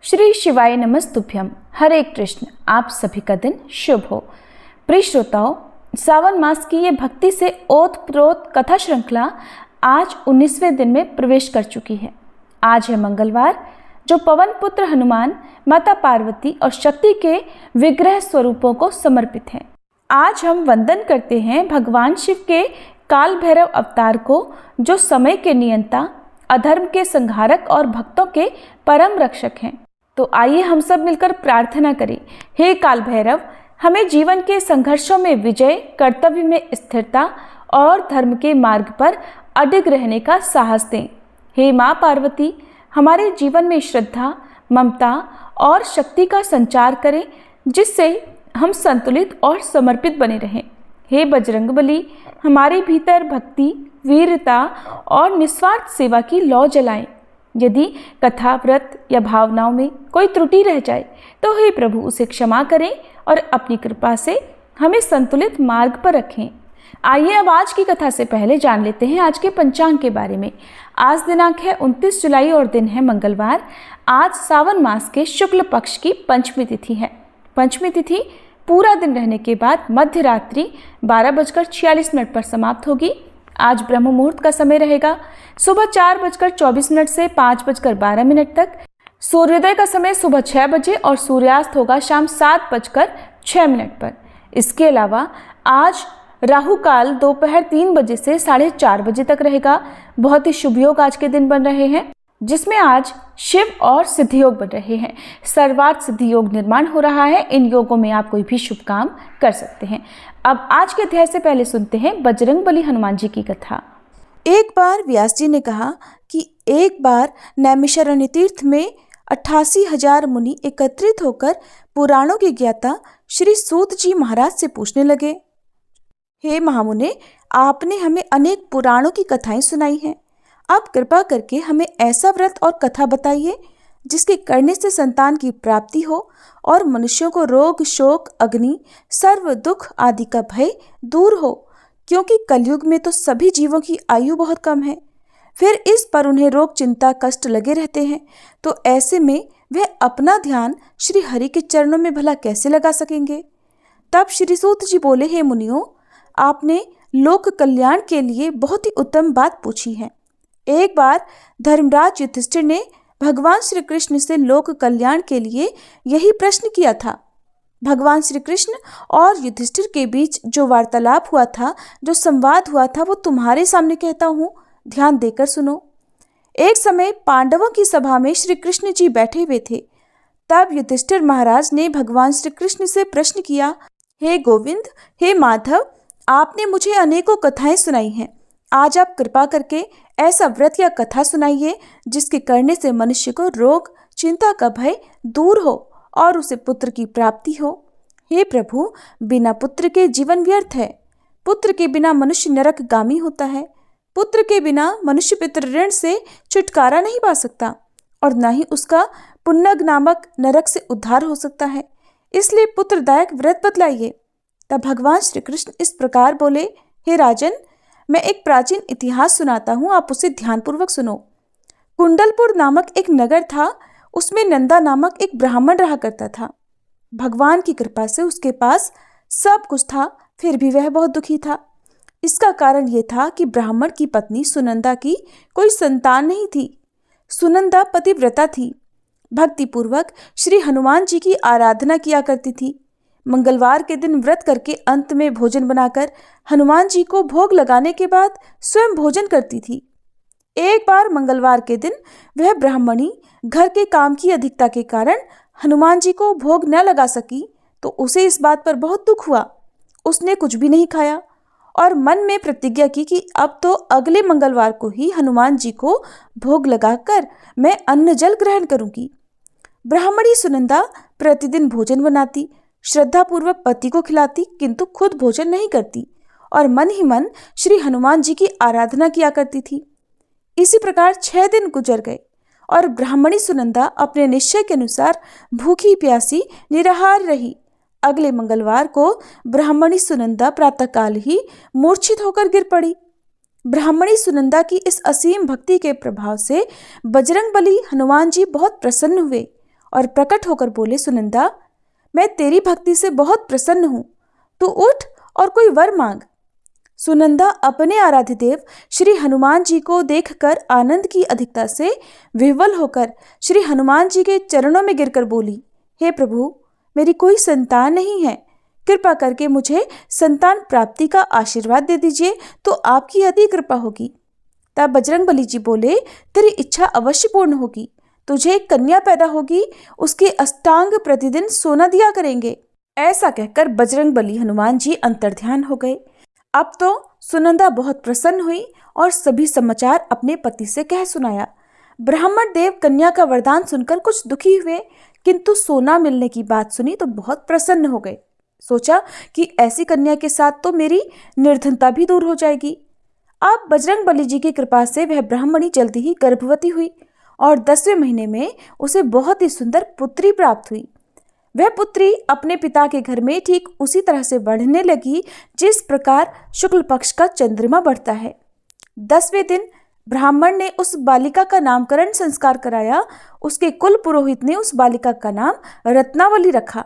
श्री शिवाय नमस्तुभ्यम। हरे कृष्ण। आप सभी का दिन शुभ हो। प्रिय श्रोताओं, सावन मास की ये भक्ति से ओतप्रोत कथा श्रृंखला आज 19वें दिन में प्रवेश कर चुकी है। आज है मंगलवार, जो पवन पुत्र हनुमान, माता पार्वती और शक्ति के विग्रह स्वरूपों को समर्पित है। आज हम वंदन करते हैं भगवान शिव के काल भैरव अवतार को, जो समय के नियंता, अधर्म के संहारक और भक्तों के परम रक्षक हैं। तो आइए हम सब मिलकर प्रार्थना करें। हे काल भैरव, हमें जीवन के संघर्षों में विजय, कर्तव्य में स्थिरता और धर्म के मार्ग पर अडिग रहने का साहस दें। हे माँ पार्वती, हमारे जीवन में श्रद्धा, ममता और शक्ति का संचार करें, जिससे हम संतुलित और समर्पित बने रहें। हे बजरंगबली, हमारे भीतर भक्ति, वीरता और निस्वार्थ सेवा की लौ जलाएं। यदि कथा, व्रत या भावनाओं में कोई त्रुटि रह जाए तो हे प्रभु, उसे क्षमा करें और अपनी कृपा से हमें संतुलित मार्ग पर रखें। आइए अब आज की कथा से पहले जान लेते हैं आज के पंचांग के बारे में। आज दिनांक है 29 जुलाई और दिन है मंगलवार। आज सावन मास के शुक्ल पक्ष की पंचमी तिथि है। पंचमी तिथि पूरा दिन रहने के बाद मध्य रात्रि 12:46 पर समाप्त होगी। आज ब्रह्म मुहूर्त का समय रहेगा सुबह 4:24 से 5:12 तक। सूर्योदय का समय सुबह 6 बजे और सूर्यास्त होगा शाम 7:06 पर। इसके अलावा आज राहु काल दोपहर 3 बजे से 4:30 बजे तक रहेगा। बहुत ही शुभ योग आज के दिन बन रहे हैं, जिसमें आज शिव और सिद्धि योग बन रहे हैं। सर्वार्थ सिद्धि योग निर्माण हो रहा है। इन योगों में आप कोई भी शुभ काम कर सकते हैं। अब आज के अध्याय से पहले सुनते हैं बजरंगबली हनुमान जी की कथा। एक बार व्यास जी ने कहा कि एक बार नैमिषारण्य तीर्थ में 88,000 मुनि एकत्रित होकर पुराणों के ज्ञाता श्री सूत जी महाराज से पूछने लगे, हे महामुने, आपने हमें अनेक पुराणों की कथाएं सुनाई हैं। आप कृपा करके हमें ऐसा व्रत और कथा बताइए जिसके करने से संतान की प्राप्ति हो और मनुष्यों को रोग, शोक, अग्नि, सर्व दुख आदि का भय दूर हो, क्योंकि कलयुग में तो सभी जीवों की आयु बहुत कम है। फिर इस पर उन्हें रोग, चिंता, कष्ट लगे रहते हैं, तो ऐसे में वह अपना ध्यान श्री हरि के चरणों में भला कैसे लगा सकेंगे। तब श्री सूत जी बोले, हे मुनियों, आपने लोक कल्याण के लिए बहुत ही उत्तम बात पूछी है। एक बार धर्मराज युधिष्ठिर ने भगवान श्री कृष्ण से लोक कल्याण के लिए यही प्रश्न किया था। भगवान श्री कृष्ण और युधिष्ठिर के बीच जो वार्तालाप हुआ था, जो संवाद हुआ था, वो तुम्हारे सामने कहता हूँ, ध्यान देकर सुनो। एक समय पांडवों की सभा में श्री कृष्ण जी बैठे हुए थे। तब युधिष्ठिर महाराज ने भगवान श्री कृष्ण से प्रश्न किया, हे गोविंद, हे माधव, आपने मुझे अनेकों कथाएं सुनाई हैं। आज आप कृपा करके ऐसा व्रत या कथा सुनाइए जिसके करने से मनुष्य को रोग, चिंता का भय दूर हो और उसे पुत्र की प्राप्ति हो। हे प्रभु, बिना पुत्र के जीवन व्यर्थ है। पुत्र के बिना मनुष्य नरकगामी होता है। पुत्र के बिना मनुष्य पितृ ऋण से छुटकारा नहीं पा सकता और न ही उसका पुन्नग नामक नरक से उद्धार हो सकता है। इसलिए पुत्रदायक व्रत बतलाइए। तब भगवान श्री कृष्ण इस प्रकार बोले, हे राजन, मैं एक प्राचीन इतिहास सुनाता हूँ, आप उसे ध्यानपूर्वक सुनो। कुंडलपुर नामक एक नगर था। उसमें नंदा नामक एक ब्राह्मण रहा करता था। भगवान की कृपा से उसके पास सब कुछ था, फिर भी वह बहुत दुखी था। इसका कारण यह था कि ब्राह्मण की पत्नी सुनंदा की कोई संतान नहीं थी। सुनंदा पतिव्रता थी, भक्तिपूर्वक श्री हनुमान जी की आराधना किया करती थी। मंगलवार के दिन व्रत करके अंत में भोजन बनाकर हनुमान जी को भोग लगाने के बाद स्वयं भोजन करती थी। एक बार मंगलवार के दिन वह ब्राह्मणी घर के काम की अधिकता के कारण हनुमान जी को भोग न लगा सकी, तो उसे इस बात पर बहुत दुख हुआ। उसने कुछ भी नहीं खाया और मन में प्रतिज्ञा की कि अब तो अगले मंगलवार को ही हनुमान जी को भोग लगाकर मैं अन्न जल ग्रहण करूंगी। ब्राह्मणी सुनंदा प्रतिदिन भोजन बनाती, श्रद्धापूर्वक पति को खिलाती, किंतु खुद भोजन नहीं करती और मन ही मन श्री हनुमान जी की आराधना किया करती थी। इसी प्रकार 6 दिन गुजर गए और ब्राह्मणी सुनंदा अपने निश्चय के अनुसार भूखी प्यासी निराहार रही। अगले मंगलवार को ब्राह्मणी सुनंदा प्रातःकाल ही मूर्छित होकर गिर पड़ी। ब्राह्मणी सुनंदा की इस असीम भक्ति के प्रभाव से बजरंगबली हनुमान जी बहुत प्रसन्न हुए और प्रकट होकर बोले, सुनंदा, मैं तेरी भक्ति से बहुत प्रसन्न हूँ, तू उठ और कोई वर मांग। सुनंदा अपने आराध्य देव श्री हनुमान जी को देखकर आनंद की अधिकता से विह्वल होकर श्री हनुमान जी के चरणों में गिरकर बोली, हे प्रभु, मेरी कोई संतान नहीं है, कृपा करके मुझे संतान प्राप्ति का आशीर्वाद दे दीजिए तो आपकी अति कृपा होगी। तब बजरंगबली जी बोले, तेरी इच्छा अवश्य पूर्ण होगी, तुझे एक कन्या पैदा होगी, उसके अष्टांग प्रतिदिन सोना दिया करेंगे। ऐसा कहकर बजरंगबली हनुमान जी अंतर्ध्यान हो गए। अब तो सुनंदा बहुत प्रसन्न हुई और सभी समाचार अपने पति से कह सुनाया। ब्राह्मण देव कन्या का वरदान सुनकर कुछ दुखी हुए, किंतु सोना मिलने की बात सुनी तो बहुत प्रसन्न हो गए। सोचा कि ऐसी कन्या के साथ तो मेरी निर्धनता भी दूर हो जाएगी। अब बजरंगबली जी की कृपा से वह ब्राह्मणी जल्दी ही गर्भवती हुई और 10वें महीने में उसे बहुत ही सुंदर पुत्री प्राप्त हुई। वह पुत्री अपने पिता के घर में ठीक उसी तरह से बढ़ने लगी जिस प्रकार शुक्ल पक्ष का चंद्रमा बढ़ता है। 10वें दिन ब्राह्मण ने उस बालिका का नामकरण संस्कार कराया। उसके कुल पुरोहित ने उस बालिका का नाम रत्नावली रखा,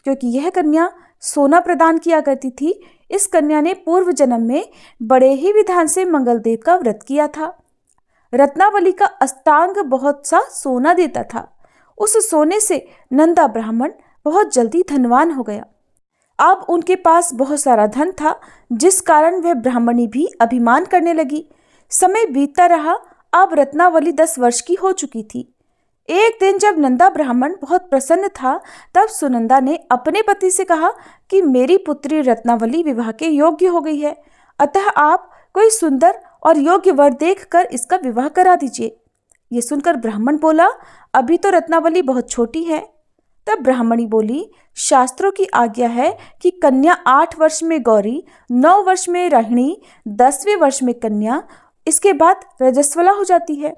क्योंकि यह कन्या सोना प्रदान किया करती थी। इस कन्या ने पूर्व जन्म में बड़े ही विधान से मंगलदेव का व्रत किया था। रत्नावली का अष्टांग बहुत सा सोना देता था। उस सोने से नंदा ब्राह्मण बहुत जल्दी धनवान हो गया। अब उनके पास बहुत सारा धन था, जिस कारण वह ब्राह्मणी भी अभिमान करने लगी। समय बीतता रहा। अब रत्नावली 10 वर्ष की हो चुकी थी। एक दिन जब नंदा ब्राह्मण बहुत प्रसन्न था, तब सुनंदा ने अपने पति से कहा कि मेरी पुत्री रत्नावली विवाह के योग्य हो गई है, अतः आप कोई सुंदर और योग्य वर देखकर इसका विवाह करा दीजिए। ये सुनकर ब्राह्मण बोला, अभी तो रत्नावली बहुत छोटी है। तब ब्राह्मणी बोली, शास्त्रों की आज्ञा है कि कन्या 8 वर्ष में गौरी, 9 वर्ष में राहिणी, 10वें वर्ष में कन्या, इसके बाद रजस्वला हो जाती है।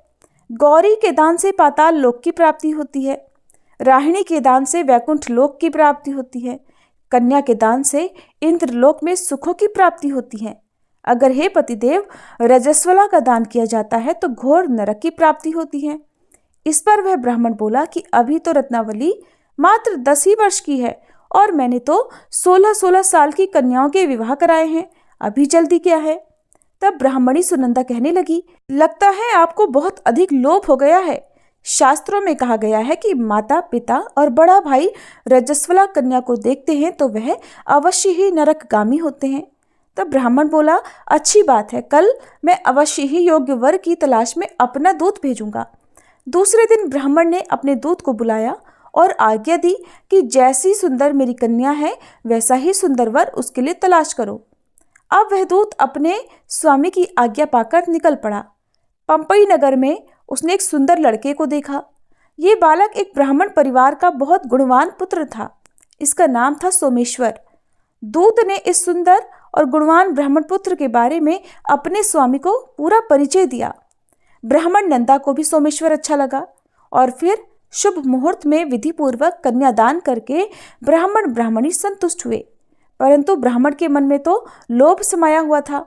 गौरी के दान से पाताल लोक की प्राप्ति होती है, राहिणी के दान से वैकुंठ लोक की प्राप्ति होती है, कन्या के दान से इंद्रलोक में सुखों की प्राप्ति होती है। अगर हे पतिदेव रजस्वला का दान किया जाता है तो घोर नरक की प्राप्ति होती है। इस पर वह ब्राह्मण बोला कि अभी तो रत्नावली मात्र 10 ही वर्ष की है और मैंने तो 16-16 साल की कन्याओं के विवाह कराए हैं, अभी जल्दी क्या है। तब ब्राह्मणी सुनंदा कहने लगी, लगता है आपको बहुत अधिक लोभ हो गया है। शास्त्रों में कहा गया है कि माता पिता और बड़ा भाई रजस्वला कन्या को देखते हैं तो वह अवश्य ही नरकगामी होते हैं। तब ब्राह्मण बोला, अच्छी बात है, कल मैं अवश्य ही योग्य वर की तलाश में अपना दूत भेजूंगा। दूसरे दिन ब्राह्मण ने अपने दूत को बुलाया और आज्ञा दी कि जैसी सुंदर मेरी कन्या है वैसा ही सुंदर वर उसके लिए तलाश करो। अब वह दूत अपने स्वामी की आज्ञा पाकर निकल पड़ा। पंपई नगर में उसने एक सुंदर लड़के को देखा। ये बालक एक ब्राह्मण परिवार का बहुत गुणवान पुत्र था। इसका नाम था सोमेश्वर। दूत ने इस सुंदर और गुणवान ब्राह्मण पुत्र के बारे में अपने स्वामी को पूरा परिचय दिया। ब्राह्मण नंदा को भी सोमेश्वर अच्छा लगा और फिर शुभ मुहूर्त में विधिपूर्वक कन्यादान करके ब्राह्मण ब्राह्मणी संतुष्ट हुए। परंतु ब्राह्मण के मन में तो लोभ समाया हुआ था।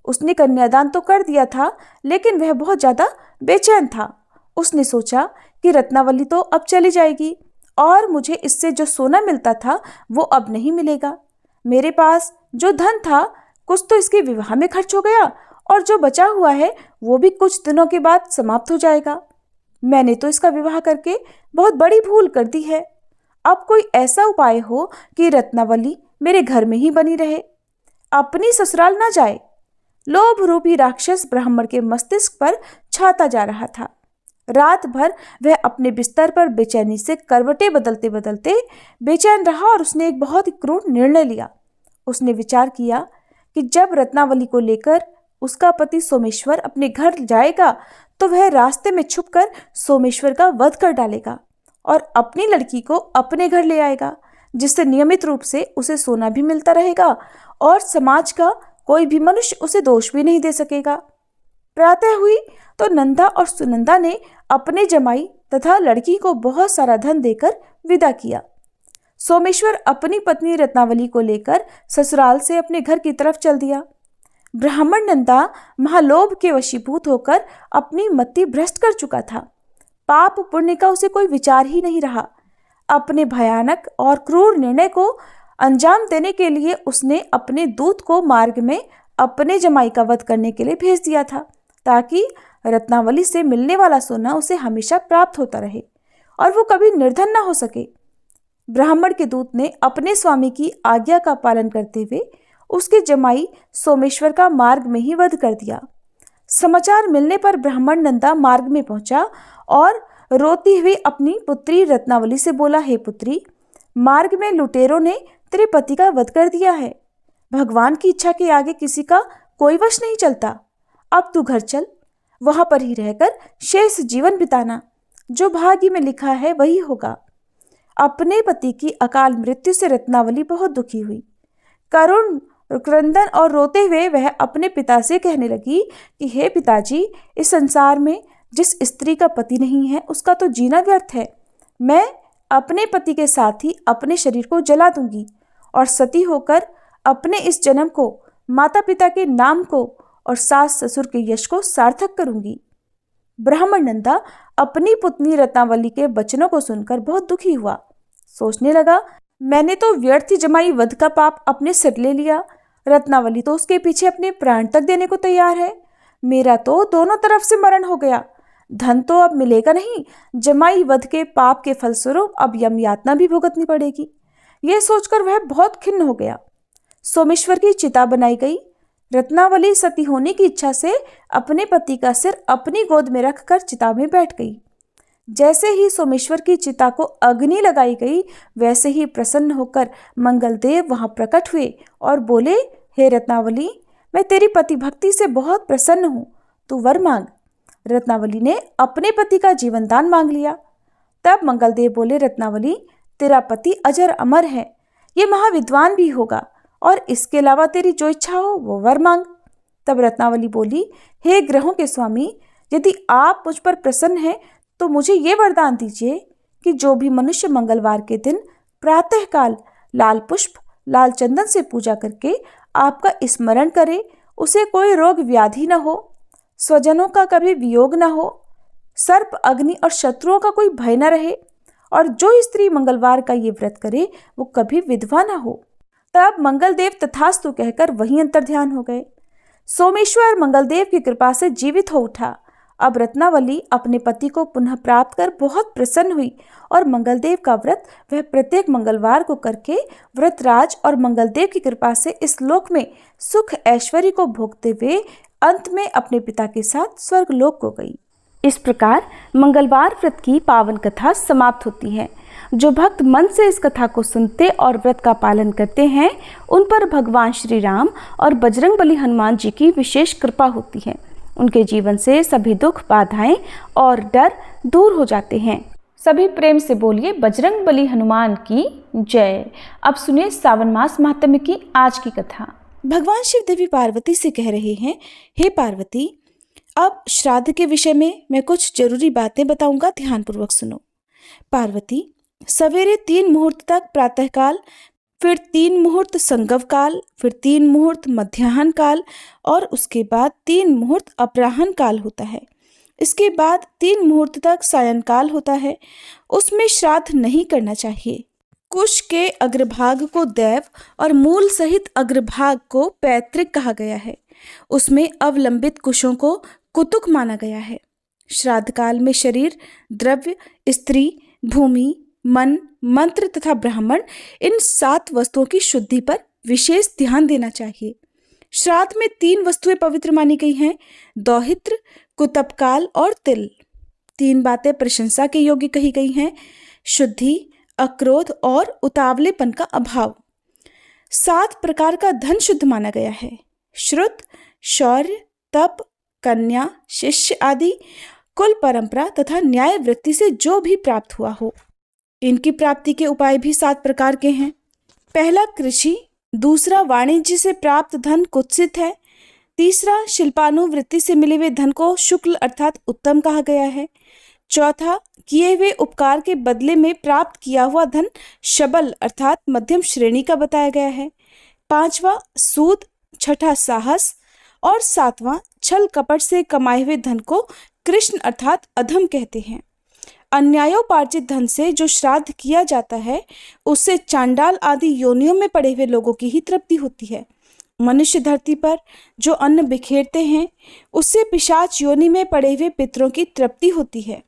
उसने कन्यादान तो कर दिया था, लेकिन वह बहुत ज़्यादा बेचैन था। उसने सोचा कि रत्नावली तो अब चली जाएगी और मुझे इससे जो सोना मिलता था वो अब नहीं मिलेगा। मेरे पास जो धन था कुछ तो इसके विवाह में खर्च हो गया और जो बचा हुआ है वो भी कुछ दिनों के बाद समाप्त हो जाएगा। मैंने तो इसका विवाह करके बहुत बड़ी भूल कर दी है। अब कोई ऐसा उपाय हो कि रत्नावली मेरे घर में ही बनी रहे, अपनी ससुराल ना जाए। लोभ रूपी राक्षस ब्राह्मण के मस्तिष्क पर छाता जा रहा था। रात भर वह अपने बिस्तर पर बेचैनी से करवटें बदलते बदलते बेचैन रहा और उसने एक बहुत ही क्रूर निर्णय लिया। उसने विचार किया कि जब रत्नावली को लेकर उसका पति सोमेश्वर अपने घर जाएगा तो वह रास्ते में छुपकर सोमेश्वर का वध कर डालेगा और अपनी लड़की को अपने घर ले आएगा, जिससे नियमित रूप से उसे सोना भी मिलता रहेगा और समाज का कोई भी मनुष्य उसे दोष भी नहीं दे सकेगा। प्रातः हुई तो नंदा और सुनंदा ने अपने जमाई तथा लड़की को बहुत सारा धन देकर विदा किया। सोमेश्वर अपनी पत्नी रत्नावली को लेकर ससुराल से अपने घर की तरफ चल दिया। ब्राह्मण नंदा महालोभ के वशीभूत होकर अपनी मति भ्रष्ट कर चुका था। पाप पुण्य का उसे कोई विचार ही नहीं रहा। अपने भयानक और क्रूर निर्णय को अंजाम देने के लिए उसने अपने दूत को मार्ग में अपने जमाई का वध करने के लिए भेज दिया था, ताकि रत्नावली से मिलने वाला सोना उसे हमेशा प्राप्त होता रहे और वो कभी निर्धन ना हो सके। ब्राह्मण के दूत ने अपने स्वामी की आज्ञा का पालन करते हुए उसके जमाई सोमेश्वर का मार्ग में ही वध कर दिया। समाचार मिलने पर ब्राह्मण नंदा मार्ग में पहुंचा और रोती हुई अपनी पुत्री रत्नावली से बोला, हे पुत्री, मार्ग में लुटेरों ने तेरे पति का वध कर दिया है। भगवान की इच्छा के आगे किसी का कोई वश नहीं चलता। अब तू घर चल, वहां पर ही रहकर शेष जीवन बिताना। जो भाग्य में लिखा है वही होगा। अपने पति की अकाल मृत्यु से रत्नावली बहुत दुखी हुई। करुण क्रंदन और रोते हुए वह अपने पिता से कहने लगी कि हे पिताजी, इस संसार में जिस स्त्री का पति नहीं है उसका तो जीना व्यर्थ है। मैं अपने पति के साथ ही अपने शरीर को जला दूंगी और सती होकर अपने इस जन्म को, माता पिता के नाम को और सास ससुर के यश को सार्थक करूंगी। ब्राह्मण नंदा अपनी पुत्री रत्नावली के वचनों को सुनकर बहुत दुखी हुआ। सोचने लगा, मैंने तो व्यर्थ ही जमाई वध का पाप अपने सिर ले लिया। रत्नावली तो उसके पीछे अपने प्राण तक देने को तैयार है। मेरा तो दोनों तरफ से मरण हो गया। धन तो अब मिलेगा नहीं, जमाई वध के पाप के फलस्वरूप अब यम यातना भी भुगतनी पड़ेगी। यह सोचकर वह बहुत खिन्न हो गया। सोमेश्वर की चिता बनाई गई। रत्नावली सती होने की इच्छा से अपने पति का सिर अपनी गोद में रखकर चिता में बैठ गई। जैसे ही सोमेश्वर की चिता को अग्नि लगाई गई, वैसे ही प्रसन्न होकर मंगलदेव वहां प्रकट हुए और बोले, हे रत्नावली, मैं तेरी पति भक्ति से बहुत प्रसन्न हूँ, तू वर मांग। रत्नावली ने अपने पति का जीवन दान मांग लिया। तब मंगलदेव बोले, रत्नावली, तेरा पति अजर अमर है, ये महाविद्वान भी होगा और इसके अलावा तेरी जो इच्छा हो वो वर मांग। तब रत्नावली बोली, हे ग्रहों के स्वामी, यदि आप मुझ पर प्रसन्न हैं तो मुझे ये वरदान दीजिए कि जो भी मनुष्य मंगलवार के दिन प्रातःकाल लाल पुष्प, लाल चंदन से पूजा करके आपका स्मरण करे, उसे कोई रोग व्याधि न हो, स्वजनों का कभी वियोग न हो, सर्प, अग्नि और शत्रुओं का कोई भय न रहे, और जो स्त्री मंगलवार का ये व्रत करे वो कभी विधवा न हो। तब मंगलदेव तथास्तु कहकर वहीं अंतर्ध्यान हो गए। सोमेश्वर मंगलदेव की कृपा से जीवित हो उठा। अब रत्नावली अपने पति को पुनः प्राप्त कर बहुत प्रसन्न हुई और मंगलदेव का व्रत वह प्रत्येक मंगलवार को करके व्रतराज और मंगलदेव की कृपा से इस लोक में सुख ऐश्वर्य को भोगते हुए अंत में अपने पिता के साथ स्वर्गलोक को गई। इस प्रकार मंगलवार व्रत की पावन कथा समाप्त होती है। जो भक्त मन से इस कथा को सुनते और व्रत का पालन करते हैं, उन पर भगवान श्री राम और बजरंगबली हनुमान जी की विशेष कृपा होती है। उनके जीवन से सभी दुख, बाधाएं और डर दूर हो जाते हैं। सभी प्रेम से बोलिए बजरंगबली हनुमान की जय। अब सुनिए सावन मास महात्म्य की आज की कथा। भगवान शिव देवी पार्वती से कह रहे हैं, हे पार्वती, अब श्राद्ध के विषय में मैं कुछ जरूरी बातें बताऊंगा, ध्यानपूर्वक सुनो। पार्वती, सवेरे 3 मुहूर्त तक प्रातःकाल, फिर 3 मुहूर्त संगव काल, फिर 3 मुहूर्त मध्याह्न काल और उसके बाद 3 मुहूर्त अपराह्न काल होता है। इसके बाद 3 मुहूर्त तक सायंकाल होता है। उसमें श्राद्ध नहीं करना चाहिए। कुश के अग्रभाग को दैव और मूल सहित अग्रभाग को पैतृक कहा गया है। उसमें अवलंबित कुशों को कुतुक माना गया है। श्राद्ध काल में शरीर, द्रव्य, स्त्री, भूमि, मन, मंत्र तथा ब्राह्मण, इन 7 वस्तुओं की शुद्धि पर विशेष ध्यान देना चाहिए। श्राद्ध में 3 वस्तुएं पवित्र मानी गई हैं, दौहित्र, कुतपकाल और तिल। 3 बातें प्रशंसा के योग्य कही गई हैं, शुद्धि, अक्रोध और उतावलेपन का अभाव। 7 प्रकार का धन शुद्ध माना गया है, श्रुत, शौर्य, तप, कन्या, शिष्य आदि, कुल परंपरा तथा न्याय वृत्ति से जो भी प्राप्त हुआ हो। इनकी प्राप्ति के उपाय भी 7 प्रकार के हैं। पहला कृषि, दूसरा वाणिज्य से प्राप्त धन कुत्सित है, तीसरा शिल्पानुवृत्ति से मिले हुए धन को शुक्ल अर्थात उत्तम कहा गया है, चौथा किए हुए उपकार के बदले में प्राप्त किया हुआ धन शबल अर्थात मध्यम श्रेणी का बताया गया है, पांचवा सूद, छठा साहस और सातवां छल कपट से कमाए हुए धन को कृष्ण अर्थात अधम कहते हैं। अन्यायोपार्जित धन से जो श्राद्ध किया जाता है उससे चांडाल आदि योनियों में पड़े हुए लोगों की ही तृप्ति होती है। मनुष्य धरती पर जो अन्न बिखेरते हैं उससे पिशाच योनि में पड़े हुए पितरों की तृप्ति होती है।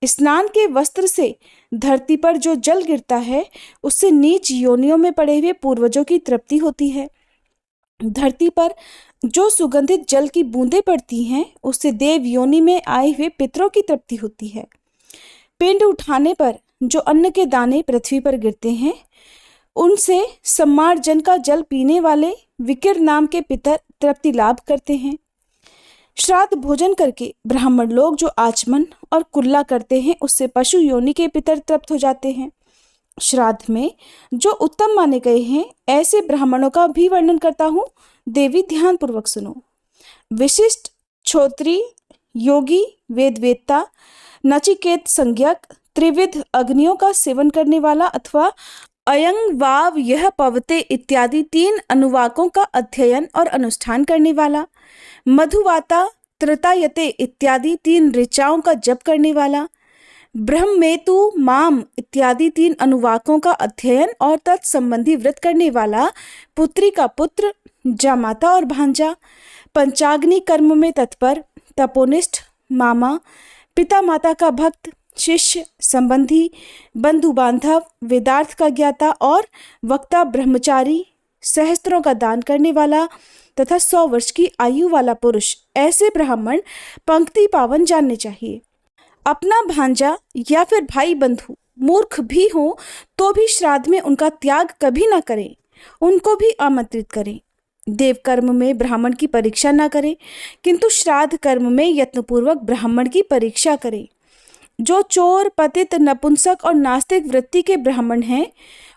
स्नान के वस्त्र से धरती पर जो जल गिरता है उससे नीच योनियों में पड़े हुए पूर्वजों की तृप्ति होती है। धरती पर जो सुगंधित जल की बूंदें पड़ती हैं उससे देव योनि में आए हुए पितरों की तृप्ति होती है। पिंड उठाने पर जो अन्न के दाने पृथ्वी पर गिरते हैं उनसे सम्मार्जन का जल पीने वाले विकिर नाम के पितर तृप्ति लाभ करते हैं। श्राद्ध भोजन करके ब्राह्मण लोग जो आचमन और कुल्ला करते हैं उससे पशु योनि के पितर तृप्त हो जाते हैं। श्राद्ध में जो उत्तम माने गए हैं ऐसे ब्राह्मणों का भी वर्णन करता हूँ, देवी ध्यान पूर्वक सुनो। विशिष्ट, क्षोत्री, योगी, वेदवेत्ता, नचिकेत संज्ञक, त्रिविध अग्नियों का सेवन करने वाला अथवा अयंग वाव यह पवते इत्यादि 3 अनुवाकों का अध्ययन और अनुष्ठान करने वाला, मधुवाता, त्रतायते इत्यादि 3 ऋचाओं का जप करने वाला, ब्रह्मेतु, माम इत्यादि 3 अनुवाकों का अध्ययन और तत्संबंधी व्रत करने वाला, पुत्री का पुत्र, जामाता और भांजा, पंचाग्नि कर्म में तत्पर, तपोनिष्ठ, मामा, पिता माता का भक्त, शिष्य, संबंधी, बंधु बांधव, वेदार्थ का ज्ञाता और वक्ता, ब्रह्मचारी, सहस्त्रों का दान करने वाला तथा 100 वर्ष की आयु वाला पुरुष, ऐसे ब्राह्मण पंक्ति पावन जानने चाहिए। अपना भांजा या फिर भाई बंधु मूर्ख भी हो तो भी श्राद्ध में उनका त्याग कभी ना करें, उनको भी आमंत्रित करें। देव कर्म में ब्राह्मण की परीक्षा ना करें किंतु श्राद्ध कर्म में यत्नपूर्वक ब्राह्मण की परीक्षा करें। जो चोर, पतित, नपुंसक और नास्तिक वृत्ति के ब्राह्मण हैं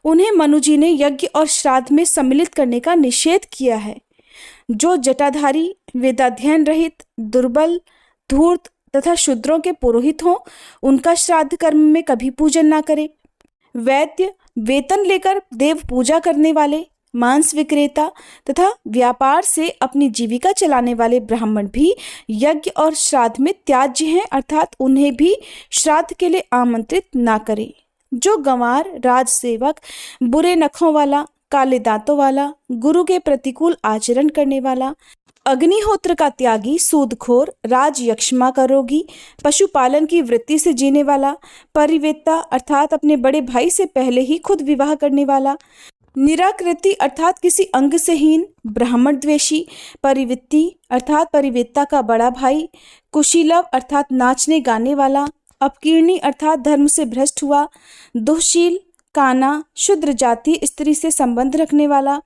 उन्हें मनु जी ने यज्ञ और श्राद्ध में सम्मिलित करने का निषेध किया है। जो जटाधारी, वेदाध्ययन रहित, दुर्बल, धूर्त तथा शूद्रों के पुरोहित हों उनका श्राद्ध कर्म में कभी पूजन ना करें। वैद्य, वेतन लेकर देव पूजा करने वाले, मांस विक्रेता तथा व्यापार से अपनी जीविका चलाने वाले ब्राह्मण भी यज्ञ और श्राद्ध में त्याज्य हैं, अर्थात उन्हें भी श्राद्ध के लिए आमंत्रित ना करें। जो गंवार, राजसेवक, बुरे नखों वाला, काले दांतों वाला, गुरु के प्रतिकूल आचरण करने वाला, अग्निहोत्र का त्यागी, सूदखोर, राजयक्ष्मा का रोगी, पशुपालन की वृत्ति से जीने वाला, परिवेत्ता अर्थात अपने बड़े भाई से पहले ही खुद विवाह करने वाला, निराकृति अर्थात किसी अंग से हीन, ब्राह्मण द्वेषी, परिवित्ति अर्थात परिवेत्ता का बड़ा भाई, कुशीलव अर्थात नाचने गाने वाला, अपकीर्णी अर्थात धर्म से भ्रष्ट हुआ, दुःशील, काना, शूद्र जाति स्त्री से संबंध रखने वाला,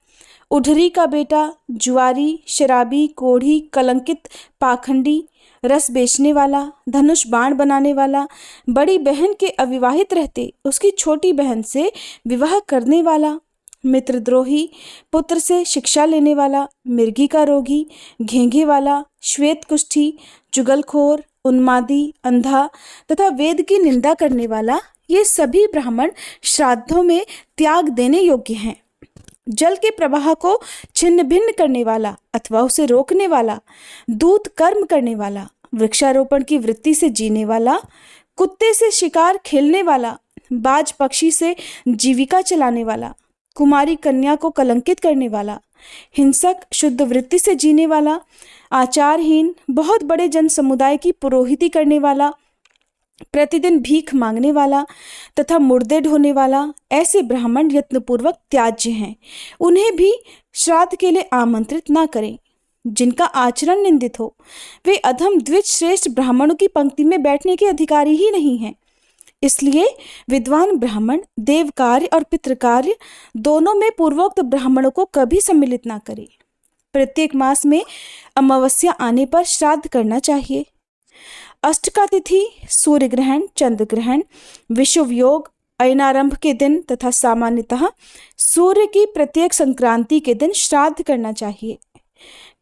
उढरी का बेटा, जुआरी, शराबी, कोढ़ी, कलंकित, पाखंडी, रस बेचने वाला, धनुष बाण बनाने वाला, बड़ी बहन के अविवाहित रहते उसकी छोटी बहन से विवाह करने वाला, मित्रद्रोही, पुत्र से शिक्षा लेने वाला, मिर्गी का रोगी, घेंघे वाला, श्वेत कुष्ठी, जुगलखोर, उन्मादी, अंधा तथा वेद की निंदा करने वाला, ये सभी ब्राह्मण श्राद्धों में त्याग देने योग्य हैं। जल के प्रवाह को छिन्न भिन्न करने वाला अथवा उसे रोकने वाला, दूत कर्म करने वाला, वृक्षारोपण की वृत्ति से जीने वाला, कुत्ते से शिकार खेलने वाला, बाज पक्षी से जीविका चलाने वाला, कुमारी कन्या को कलंकित करने वाला, हिंसक, शुद्ध वृत्ति से जीने वाला, आचारहीन, बहुत बड़े जन समुदाय की पुरोहिती करने वाला, प्रतिदिन भीख मांगने वाला तथा मुर्दे ढोने वाला, ऐसे ब्राह्मण यत्नपूर्वक त्याज्य हैं। उन्हें भी श्राद्ध के लिए आमंत्रित ना करें। जिनका आचरण निंदित हो वे अधम द्विज श्रेष्ठ ब्राह्मणों की पंक्ति में बैठने के अधिकारी ही नहीं हैं। इसलिए विद्वान ब्राह्मण देव कार्य और पितृ कार्य दोनों में पूर्वोक्त ब्राह्मणों को कभी सम्मिलित ना करें। प्रत्येक मास में अमावस्या आने पर श्राद्ध करना चाहिए। अष्टका तिथि, सूर्य ग्रहण, चंद्र ग्रहण, विषुव योग, अयनारंभ के दिन तथा सामान्यतः सूर्य की प्रत्येक संक्रांति के दिन श्राद्ध करना चाहिए।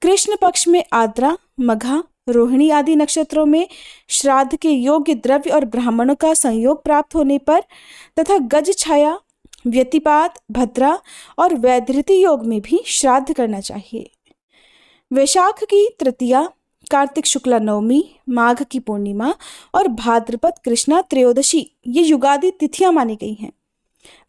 कृष्ण पक्ष में आद्रा, मघा, रोहिणी आदि नक्षत्रों में श्राद्ध के योग्य द्रव्य और ब्राह्मणों का संयोग प्राप्त होने पर तथा गज छाया, व्यतिपात, भद्रा और वैधृति योग में भी श्राद्ध करना चाहिए। वैशाख की तृतीया, कार्तिक शुक्ला नवमी, माघ की पूर्णिमा और भाद्रपद कृष्णा त्रयोदशी ये युगादि तिथियां मानी गई हैं।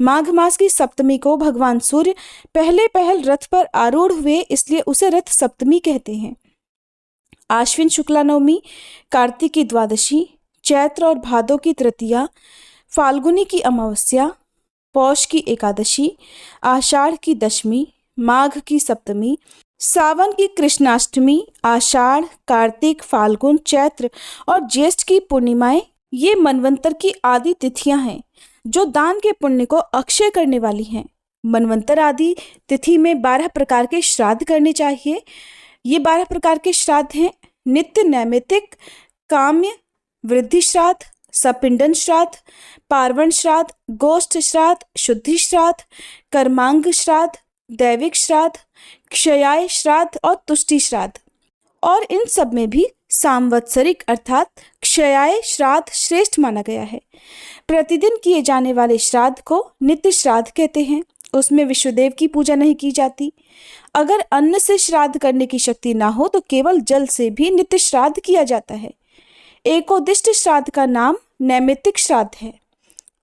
माघ मास की सप्तमी को भगवान सूर्य पहल रथ पर आरूढ़ हुए, इसलिए उसे रथ सप्तमी कहते हैं। आश्विन शुक्ला नवमी, कार्तिक की द्वादशी, चैत्र और भादो की तृतीया, फाल्गुनी की अमावस्या, पौष की एकादशी, आषाढ़ की दशमी, माघ की सप्तमी, सावन की कृष्णाष्टमी, आषाढ़, कार्तिक, फाल्गुन, चैत्र और ज्येष्ठ की पूर्णिमाएं ये मनवंतर की आदि तिथियां हैं जो दान के पुण्य को अक्षय करने वाली हैं। मनवंतर आदि तिथि में 12 प्रकार के श्राद्ध करने चाहिए। ये 12 प्रकार के श्राद्ध हैं: नित्य नैमित्तिक, काम्य, वृद्धि श्राद्ध, सपिंडन श्राद्ध, पार्वण श्राद्ध, गोष्ठ श्राद्ध, शुद्धि श्राद्ध, कर्मांग श्राद्ध, दैविक श्राद्ध, क्षयाय श्राद्ध और तुष्टि श्राद्ध। और इन सब में भी सांवत्सरिक अर्थात क्षयाय श्राद्ध श्रेष्ठ माना गया है। प्रतिदिन किए जाने वाले श्राद्ध को नित्य श्राद्ध कहते हैं। उसमें विश्वदेव की पूजा नहीं की जाती। अगर अन्न से श्राद्ध करने की शक्ति ना हो तो केवल जल से भी नित्य श्राद्ध किया जाता है। एकोदिष्ट श्राद्ध का नाम नैमित्तिक श्राद्ध है।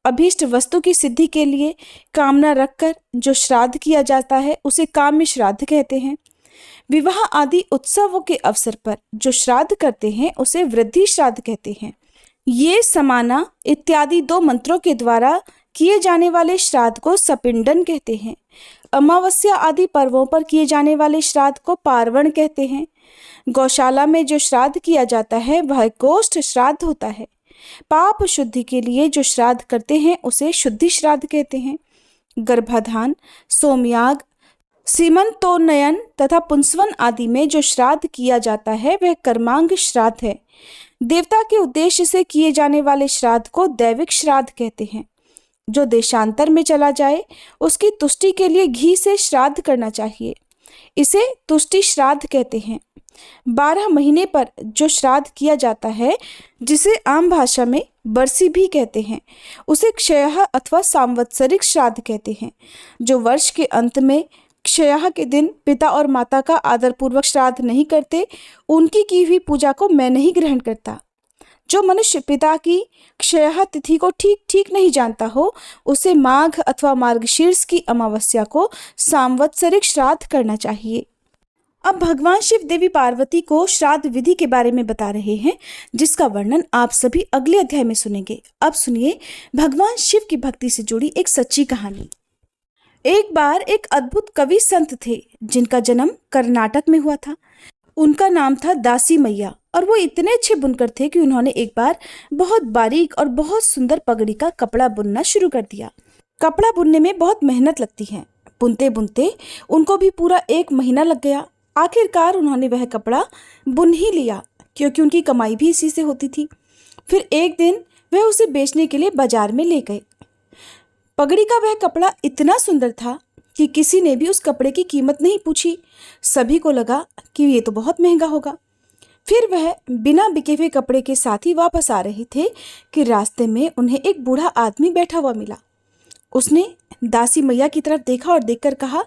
अभीष्ट वस्तु की सिद्धि के लिए कामना रखकर जो श्राद्ध किया जाता है उसे काम्य श्राद्ध कहते हैं। विवाह आदि उत्सवों के अवसर पर जो श्राद्ध करते हैं उसे वृद्धि श्राद्ध कहते हैं। ये समाना इत्यादि 2 मंत्रों के द्वारा किए जाने वाले श्राद्ध को सपिंडन कहते हैं। अमावस्या आदि पर्वों पर किए जाने वाले श्राद्ध को पार्वण कहते हैं। गौशाला में जो श्राद्ध किया जाता है वह गोष्ठ श्राद्ध होता है। पाप शुद्धि के लिए जो श्राद्ध करते हैं उसे शुद्धि श्राद्ध कहते हैं। गर्भाधान, सोमयाग, सीमंतोन्नयन तथा पुंसवन आदि में जो श्राद्ध किया जाता है वह कर्मांग श्राद्ध है। देवता के उद्देश्य से किए जाने वाले श्राद्ध को दैविक श्राद्ध कहते हैं। जो देशांतर में चला जाए उसकी तुष्टि के लिए घी से श्राद्ध करना चाहिए, इसे तुष्टि श्राद्ध कहते हैं। 12 महीने पर जो श्राद्ध किया जाता है जिसे आम भाषा में बरसी भी कहते हैं उसे क्षयः अथवा सांवत्सरिक श्राद्ध कहते हैं। जो वर्ष के अंत में क्षयः के दिन पिता और माता का आदरपूर्वक श्राद्ध नहीं करते उनकी की हुई पूजा को मैं नहीं ग्रहण करता। जो मनुष्य पिता की क्षयः तिथि को ठीक नहीं जानता हो उसे माघ अथवा मार्गशीर्ष की अमावस्या को सांवत्सरिक श्राद्ध करना चाहिए। अब भगवान शिव देवी पार्वती को श्राद्ध विधि के बारे में बता रहे हैं जिसका वर्णन आप सभी अगले अध्याय में सुनेंगे। अब सुनिए भगवान शिव की भक्ति से जुड़ी एक सच्ची कहानी। एक बार एक अद्भुत कवि संत थे जिनका जन्म कर्नाटक में हुआ था। उनका नाम था दासी मैया और वो इतने अच्छे बुनकर थे कि उन्होंने एक बार बहुत बारीक और बहुत सुंदर पगड़ी का कपड़ा बुनना शुरू कर दिया। कपड़ा बुनने में बहुत मेहनत लगती है। बुनते बुनते उनको भी पूरा 1 महीना लग गया। आखिरकार उन्होंने वह कपड़ा बुन ही लिया क्योंकि उनकी कमाई भी इसी से होती थी। फिर एक दिन वह उसे बेचने के लिए बाजार में ले गए। पगड़ी का वह कपड़ा इतना सुंदर था कि किसी ने भी उस कपड़े की कीमत नहीं पूछी। सभी को लगा कि ये तो बहुत महंगा होगा। फिर वह बिना बिके हुए कपड़े के साथ ही वापस आ रहे थे कि रास्ते में उन्हें एक बूढ़ा आदमी बैठा हुआ मिला। उसने दासी मैया की तरफ देखा और देखकर कहा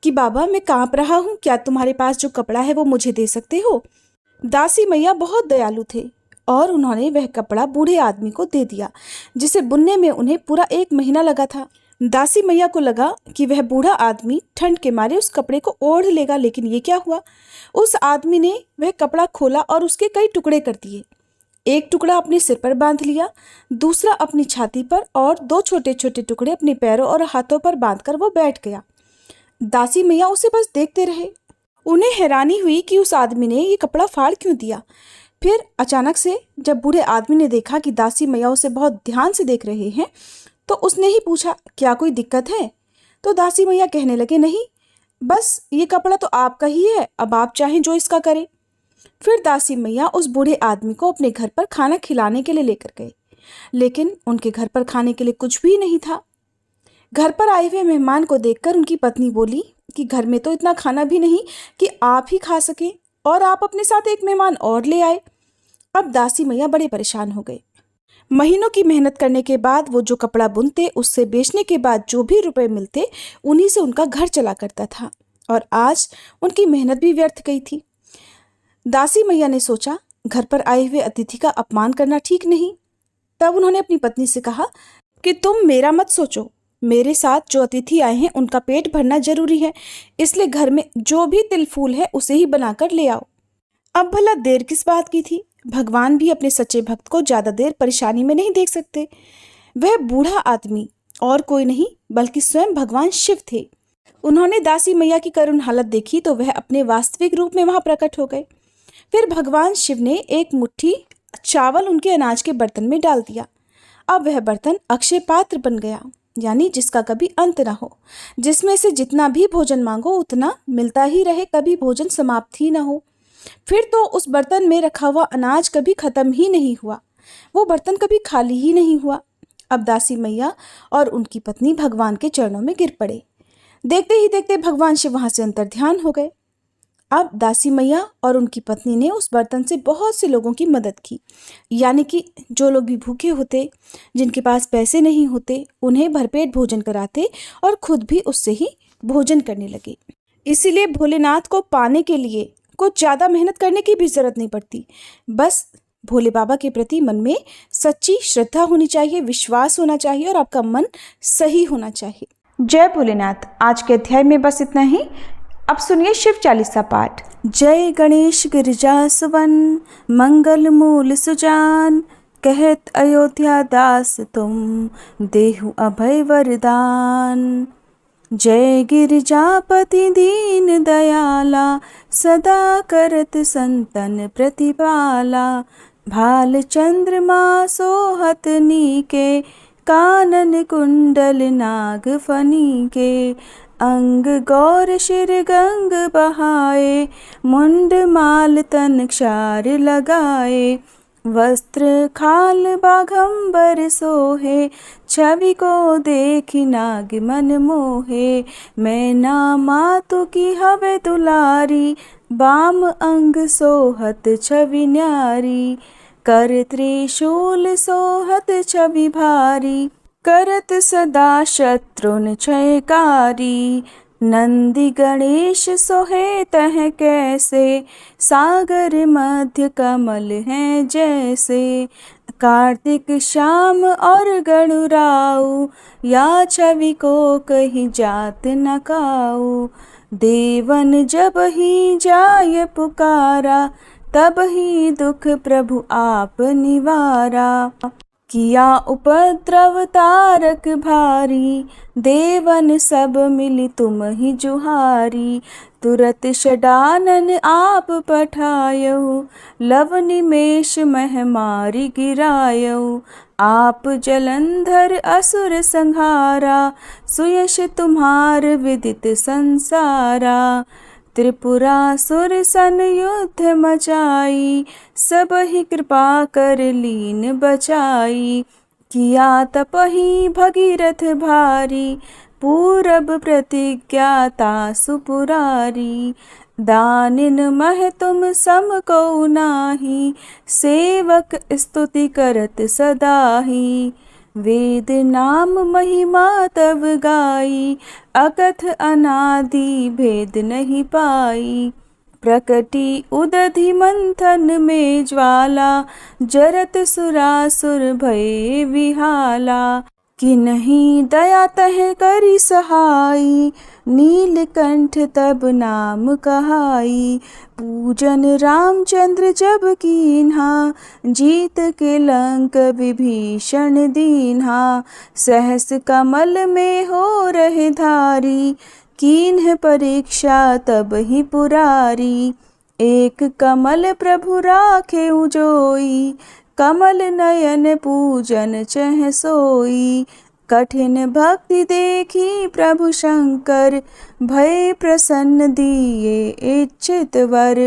कि बाबा मैं कांप रहा हूँ, क्या तुम्हारे पास जो कपड़ा है वो मुझे दे सकते हो? दासी मैया बहुत दयालु थे और उन्होंने वह कपड़ा बूढ़े आदमी को दे दिया जिसे बुनने में उन्हें पूरा 1 महीना लगा था। दासी मैया को लगा कि वह बूढ़ा आदमी ठंड के मारे उस कपड़े को ओढ़ लेगा, लेकिन ये क्या हुआ? उस आदमी ने वह कपड़ा खोला और उसके कई टुकड़े कर दिए। एक टुकड़ा अपने सिर पर बांध लिया, दूसरा अपनी छाती पर और 2 छोटे छोटे टुकड़े अपने पैरों और हाथों पर बांधकर वो बैठ गया। दासी मैया उसे बस देखते रहे। उन्हें हैरानी हुई कि उस आदमी ने ये कपड़ा फाड़ क्यों दिया। फिर अचानक से जब बूढ़े आदमी ने देखा कि दासी मैया उसे बहुत ध्यान से देख रहे हैं तो उसने ही पूछा, क्या कोई दिक्कत है? तो दासी मैया कहने लगे, नहीं, बस ये कपड़ा तो आपका ही है, अब आप चाहें जो इसका करें। फिर दासी मैया उस बूढ़े आदमी को अपने घर पर खाना खिलाने के लिए लेकर गए, लेकिन उनके घर पर खाने के लिए कुछ भी नहीं था। घर पर आए हुए मेहमान को देखकर उनकी पत्नी बोली कि घर में तो इतना खाना भी नहीं कि आप ही खा सकें और आप अपने साथ एक मेहमान और ले आए। अब दासी मैया बड़े परेशान हो गए। महीनों की मेहनत करने के बाद वो जो कपड़ा बुनते उससे बेचने के बाद जो भी रुपए मिलते उन्हीं से उनका घर चला करता था और आज उनकी मेहनत भी व्यर्थ गई थी। दासी मैया ने सोचा, घर पर आए हुए अतिथि का अपमान करना ठीक नहीं। तब उन्होंने अपनी पत्नी से कहा कि तुम मेरा मत सोचो, मेरे साथ जो अतिथि आए हैं उनका पेट भरना जरूरी है, इसलिए घर में जो भी तिल फूल है उसे ही बनाकर ले आओ। अब भला देर किस बात की थी? भगवान भी अपने सच्चे भक्त को ज्यादा देर परेशानी में नहीं देख सकते। वह बूढ़ा आदमी और कोई नहीं बल्कि स्वयं भगवान शिव थे। उन्होंने दासी मैया की करुण हालत देखी तो वह अपने वास्तविक रूप में वहां प्रकट हो गए। फिर भगवान शिव ने एक मुट्ठी चावल उनके अनाज के बर्तन में डाल दिया। अब वह बर्तन अक्षय पात्र बन गया, यानी जिसका कभी अंत ना हो, जिसमें से जितना भी भोजन मांगो उतना मिलता ही रहे, कभी भोजन समाप्त ही ना हो। फिर तो उस बर्तन में रखा हुआ अनाज कभी खत्म ही नहीं हुआ, वो बर्तन कभी खाली ही नहीं हुआ। अब दासी मैया और उनकी पत्नी भगवान के चरणों में गिर पड़े। देखते ही देखते भगवान शिव वहां से अंतर्ध्यान हो गए। अब दासी मैया और उनकी पत्नी ने उस बर्तन से बहुत से लोगों की मदद की, यानी कि जो लोग भी भूखे होते, जिनके पास पैसे नहीं होते, उन्हें भरपेट भोजन कराते और खुद भी उससे ही भोजन करने लगे। इसीलिए भोलेनाथ को पाने के लिए कुछ ज़्यादा मेहनत करने की भी जरूरत नहीं पड़ती। बस भोले बाबा के प्रति मन में सच्ची श्रद्धा होनी चाहिए, विश्वास होना चाहिए और आपका मन सही होना चाहिए। जय भोलेनाथ। आज के अध्याय में बस इतना ही। अब सुनिए शिव चालीसा पाठ। जय गणेश गिरिजासवन, मंगल मूल सुजान, कहत अयोध्या दास तुम, देहु अभय वरदान। जय गिरिजापति दीन दयाला, सदा करत संतन प्रतिपाला। भाल चंद्रमा सोहत नीके, कानन कुंडल नाग फनी के। अंग गौर शिर गंग बहाए, मुंड माल तन क्षार लगाए। वस्त्र खाल बाघंबर सोहे, छवि को देखी नाग मन मोहे। मैना मातु की हवे दुलारी, बाम अंग सोहत छवि न्यारी। कर त्रिशूल सोहत छवि भारी, करत सदा शत्रुन क्षयकारी। नंदी गणेश सोहे तह कैसे, सागर मध्य कमल हैं जैसे। कार्तिक श्याम और गणुराऊ, या छवि को कहीं जात न काऊ। देवन जब ही जाय पुकारा, तब ही दुख प्रभु आप निवारा। किया उपद्रव तारक भारी, देवन सब मिली तुम ही जुहारी। तुरत षडानन आप पठायऊ, लव निमेष मह मारी गिरायऊ। आप जलंधर असुर संहारा, सुयश तुम्हार विदित संसारा। त्रिपुरासुर सन युद्ध मचाई, सब ही कृपा कर लीन बचाई। किया तपहि भगीरथ भारी, पूरब प्रतिज्ञाता सुपुरारी। दानिन मह तुम सम को नाही, सेवक स्तुति करत सदाही। वेद नाम महिमा तब गाई, अकथ अनादि भेद नहीं पाई। प्रकटी उदधि मंथन में ज्वाला, जरत सुरासुर भय विहाला। कि नहीं दया तह करी सहाई, नीलकंठ तब नाम कहाई। पूजन रामचंद्र जब कीन्हा, जीत के लंक विभीषण दीन्हा। सहस कमल में हो रहे धारी, कीन्ह परीक्षा तब ही पुरारी। एक कमल प्रभु राखे उजोई, कमल नयन पूजन चह सोई। कठिन भक्ति देखी प्रभु शंकर, भय प्रसन्न दिए इच्छित वर।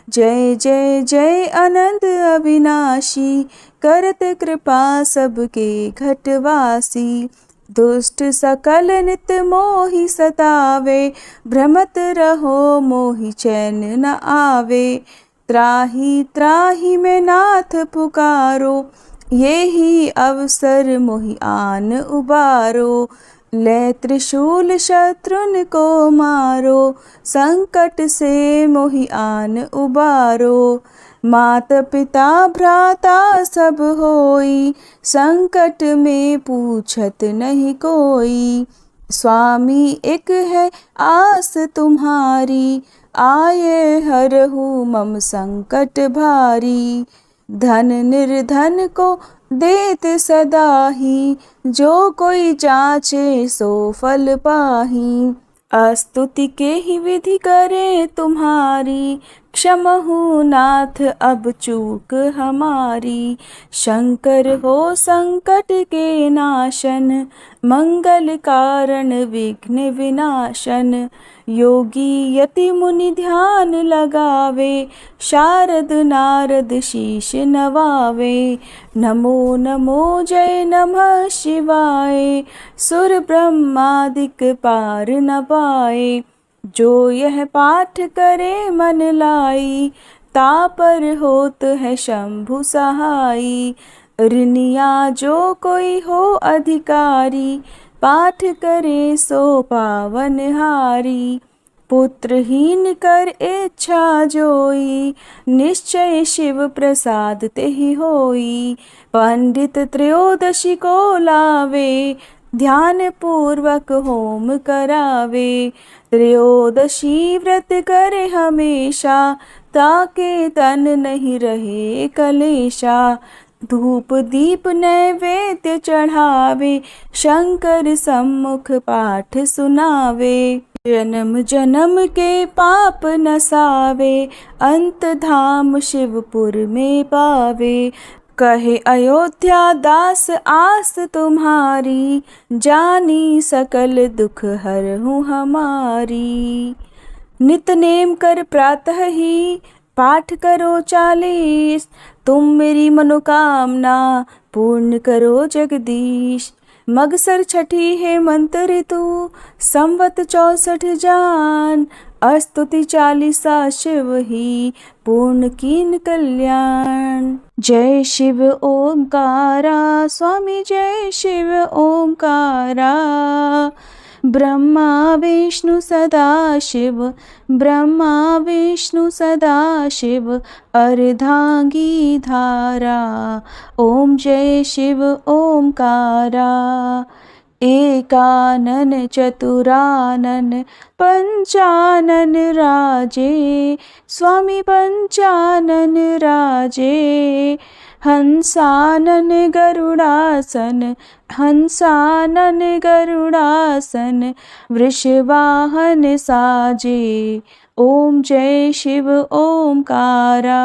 जय जय जय अनंत अविनाशी, करत कृपा सबके घटवासी। दुष्ट सकल नित मोहि सतावे, भ्रमत रहो मोहि चैन न आवे। त्राहि त्राहि में नाथ पुकारो, ये ही अवसर मोहि आन उबारो। ले त्रिशूल शत्रुन को मारो, संकट से मोहि आन उबारो। मात पिता भ्राता सब होई, संकट में पूछत नहीं कोई। स्वामी एक है आस तुम्हारी, आये हरहु मम संकट भारी। धन निर्धन को देत सदा ही, जो कोई जाचे सो फल पाही। स्तुति के ही विधि करे तुम्हारी, क्षमहु नाथ अब चूक हमारी। शंकर हो संकट के नाशन, मंगल कारण विघ्न विनाशन। योगी यति मुनि ध्यान लगावे, शारद नारद शीश नवावे। नमो नमो जय नमः शिवाय, सुर ब्रह्मादिक पार न पाए। जो यह पाठ करे मन लाई, तापर होत है शंभु सहाई। ऋनिया जो कोई हो अधिकारी, पाठ करे सो पावन हारी। पुत्रहीन कर इच्छा जोई, निश्चय शिव प्रसाद तेहि होई। पंडित त्रयोदशी को लावे, ध्यान पूर्वक होम करावे। त्रयोदशी व्रत करे हमेशा, ताके तन नहीं रहे कलेशा। धूप दीप नैवेद्य चढ़ावे, शंकर सम्मुख पाठ सुनावे। जन्म जन्म के पाप नसावे, अंत धाम शिवपुर में पावे। कहे अयोध्या दास आस तुम्हारी, जानी सकल दुख हरहु हमारी। नित नेम कर प्रातः ही, पाठ करो 40, तुम मेरी मनोकामना पूर्ण करो जगदीश। मगसर छठी है मंत्र ऋतु, संवत 64 जान। स्तुति 40 शिव ही, पूर्ण कीन कल्याण। जय शिव ओंकारा, स्वामी जय शिव ओंकारा। ब्रह्मा विष्णु सदा शिव, ब्रह्मा विष्णु सदा शिव, अर्धांगी धारा। ओम जय शिव ओंकारा। एकानन चतुरानन पंचानन राजे, स्वामी पंचानन राजे। हंसानन गरुड़ासन, हंसानन गरुड़ासन, वृषवाहन साजे। ओम जय शिव ओंकारा।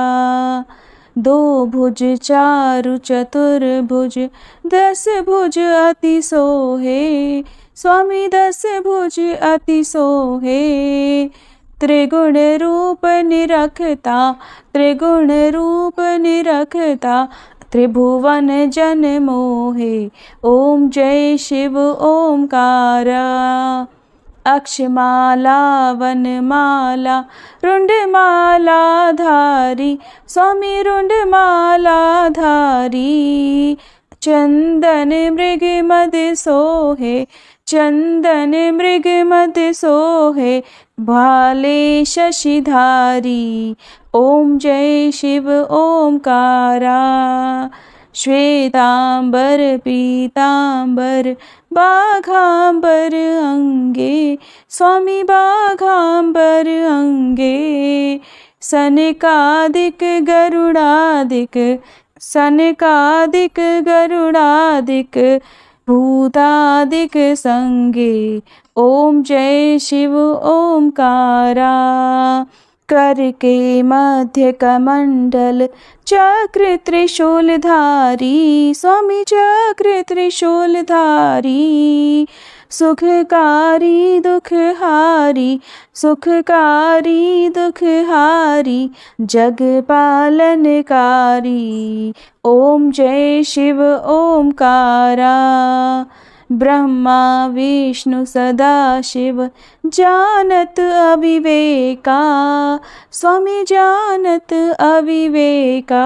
2 भुज 4 चतुर्भुज, 10 भुज अति सोहे, स्वामी 10 भुज अति सोहे। त्रिगुण रूप निरखता, त्रिगुण रूप निरखता, त्रिभुवन जन मोहे। ओम जय शिव ओंकारा। अक्षमाला वनमाला, रुंडमाला धारी, स्वामी रुंडमाला धारी। चंदन मृग मद सोहे, चंदन मृग मद सोहे, भाले शशिधारी। ओम जय शिव ओंकारा। श्वेतांबर पीतांबर, बाघांबर अंगे, स्वामी बाघांबर अंगे। सनकादिक गरुड़ादिक, सनकादिक गरुड़ादिक, भूतादिक संगे। ओम जय शिव ओंकारा। कर के मध्य कमंडल, चक्र त्रिशूलधारी, स्वामी चक्र त्रिशूलधारी। सुखकारी दुखहारी, सुखकारी दुखहारी, जग पालनकारी। ओम जय शिव ओंकारा। ब्रह्मा विष्णु सदाशिव जानत अविवेका, स्वामी जानत अविवेका।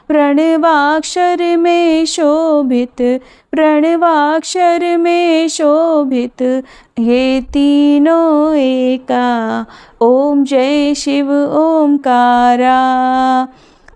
प्रणवाक्षर में शोभित, प्रणवाक्षर में शोभित, ये तीनों एका। ओम जय शिव ओमकारा।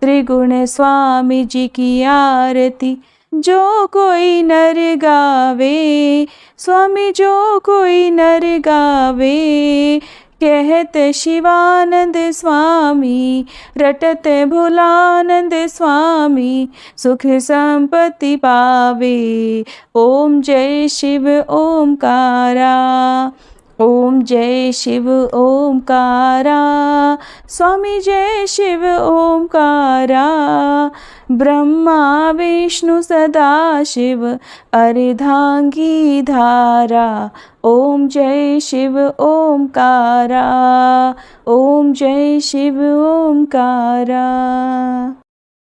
त्रिगुण स्वामी जी की आरती जो कोई नर गावे, स्वामी जो कोई नर गावे। कहत शिवानंद स्वामी, रटत भोलानंद स्वामी, सुख संपत्ति पावे। ओम जय शिव ओमकारा, ओम जय शिव ओमकारा, स्वामी जय शिव ओमकारा। ब्रह्मा विष्णु सदाशिव अर्धांगी धारा। ओम जय शिव ओमकारा, ओम जय शिव ओमकारा।